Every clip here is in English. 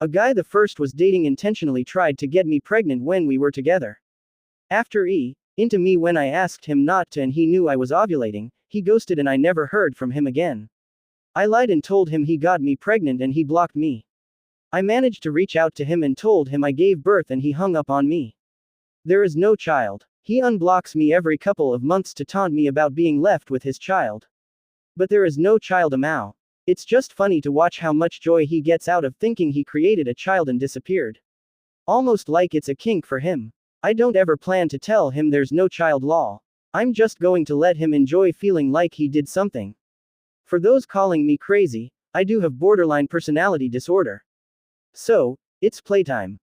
A guy the first was dating intentionally tried to get me pregnant when we were together. After into me when I asked him not to and he knew I was ovulating, he ghosted and I never heard from him again. I lied and told him he got me pregnant and he blocked me. I managed to reach out to him and told him I gave birth and he hung up on me. There is no child. He unblocks me every couple of months to taunt me about being left with his child. But there is no child amau. It's just funny to watch how much joy he gets out of thinking he created a child and disappeared. Almost like it's a kink for him. I don't ever plan to tell him there's no child law. I'm just going to let him enjoy feeling like he did something. For those calling me crazy, I do have borderline personality disorder. So, it's playtime.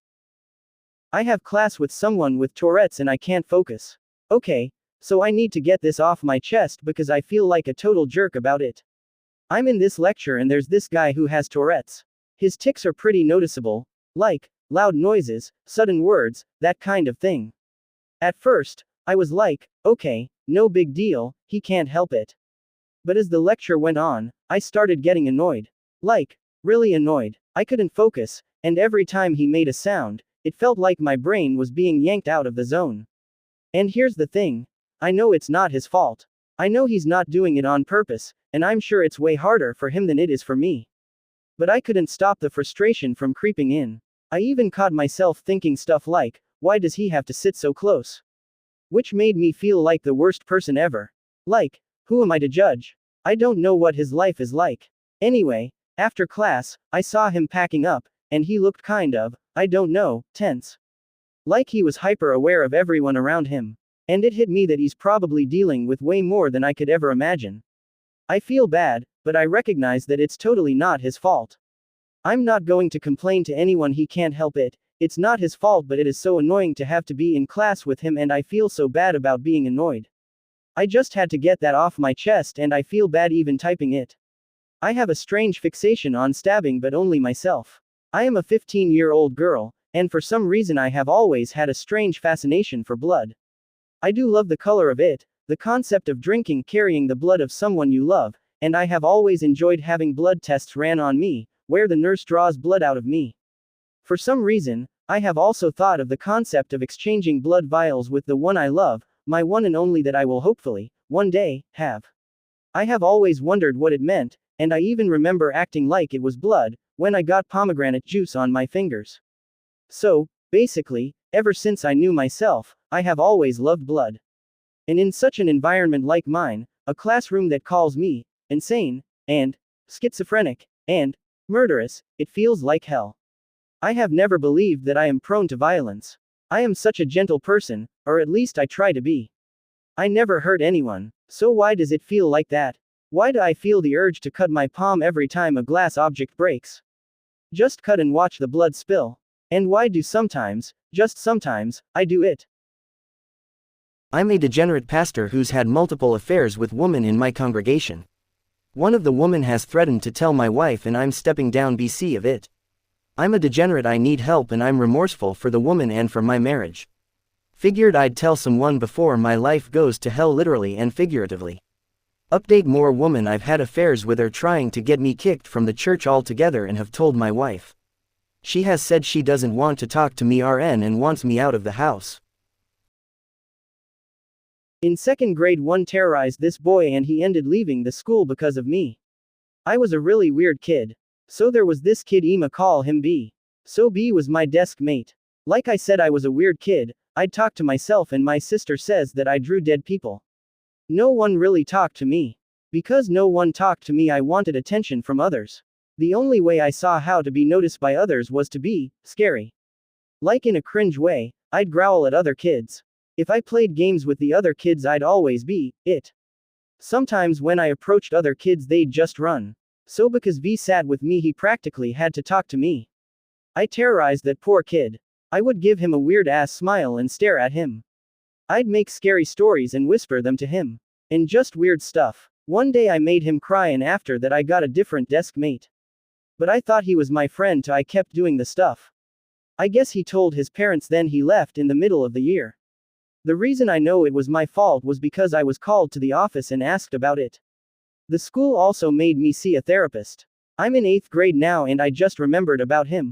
I have class with someone with Tourette's and I can't focus. Okay, so I need to get this off my chest because I feel like a total jerk about it. I'm in this lecture and there's this guy who has Tourette's. His tics are pretty noticeable, like loud noises, sudden words, that kind of thing. At first, I was like, okay, no big deal, he can't help it. But as the lecture went on, I started getting annoyed. Like, really annoyed. I couldn't focus, and every time he made a sound, it felt like my brain was being yanked out of the zone. And here's the thing. I know it's not his fault. I know he's not doing it on purpose, and I'm sure it's way harder for him than it is for me. But I couldn't stop the frustration from creeping in. I even caught myself thinking stuff like, why does he have to sit so close? Which made me feel like the worst person ever. Like, who am I to judge? I don't know what his life is like. Anyway, after class, I saw him packing up, and he looked kind of, I don't know, tense. Like he was hyper aware of everyone around him. And it hit me that he's probably dealing with way more than I could ever imagine. I feel bad, but I recognize that it's totally not his fault. I'm not going to complain to anyone, he can't help it. It's not his fault, but it is so annoying to have to be in class with him and I feel so bad about being annoyed. I just had to get that off my chest and I feel bad even typing it. I have a strange fixation on stabbing, but only myself. I am a 15-year-old girl, and for some reason I have always had a strange fascination for blood. I do love the color of it, the concept of drinking carrying the blood of someone you love, and I have always enjoyed having blood tests ran on me, where the nurse draws blood out of me. For some reason, I have also thought of the concept of exchanging blood vials with the one I love, my one and only that I will hopefully, one day, have. I have always wondered what it meant, and I even remember acting like it was blood, when I got pomegranate juice on my fingers. So, basically, ever since I knew myself, I have always loved blood. And in such an environment like mine, a classroom that calls me insane, and schizophrenic, and murderous, it feels like hell. I have never believed that I am prone to violence. I am such a gentle person, or at least I try to be. I never hurt anyone, so why does it feel like that? Why do I feel the urge to cut my palm every time a glass object breaks? Just cut and watch the blood spill. And why do sometimes, just sometimes, I do it? I'm a degenerate pastor who's had multiple affairs with women in my congregation. One of the women has threatened to tell my wife and I'm stepping down BC of it. I'm a degenerate, I need help and I'm remorseful for the woman and for my marriage. Figured I'd tell someone before my life goes to hell literally and figuratively. Update: more woman I've had affairs with are trying to get me kicked from the church altogether and have told my wife. She has said she doesn't want to talk to me RN and wants me out of the house. In second grade, one terrorized this boy and he ended leaving the school because of me. I was a really weird kid. So there was this kid Ema, call him B. So B was my desk mate. Like I said, I was a weird kid. I'd talk to myself and my sister says that I drew dead people. No one really talked to me. Because no one talked to me, I wanted attention from others. The only way I saw how to be noticed by others was to be scary. Like in a cringe way, I'd growl at other kids. If I played games with the other kids, I'd always be it. Sometimes when I approached other kids, they'd just run. So because V sat with me, he practically had to talk to me. I terrorized that poor kid. I would give him a weird ass smile and stare at him. I'd make scary stories and whisper them to him. And just weird stuff. One day I made him cry and after that I got a different desk mate. But I thought he was my friend, so I kept doing the stuff. I guess he told his parents, then he left in the middle of the year. The reason I know it was my fault was because I was called to the office and asked about it. The school also made me see a therapist. I'm in 8th grade now and I just remembered about him.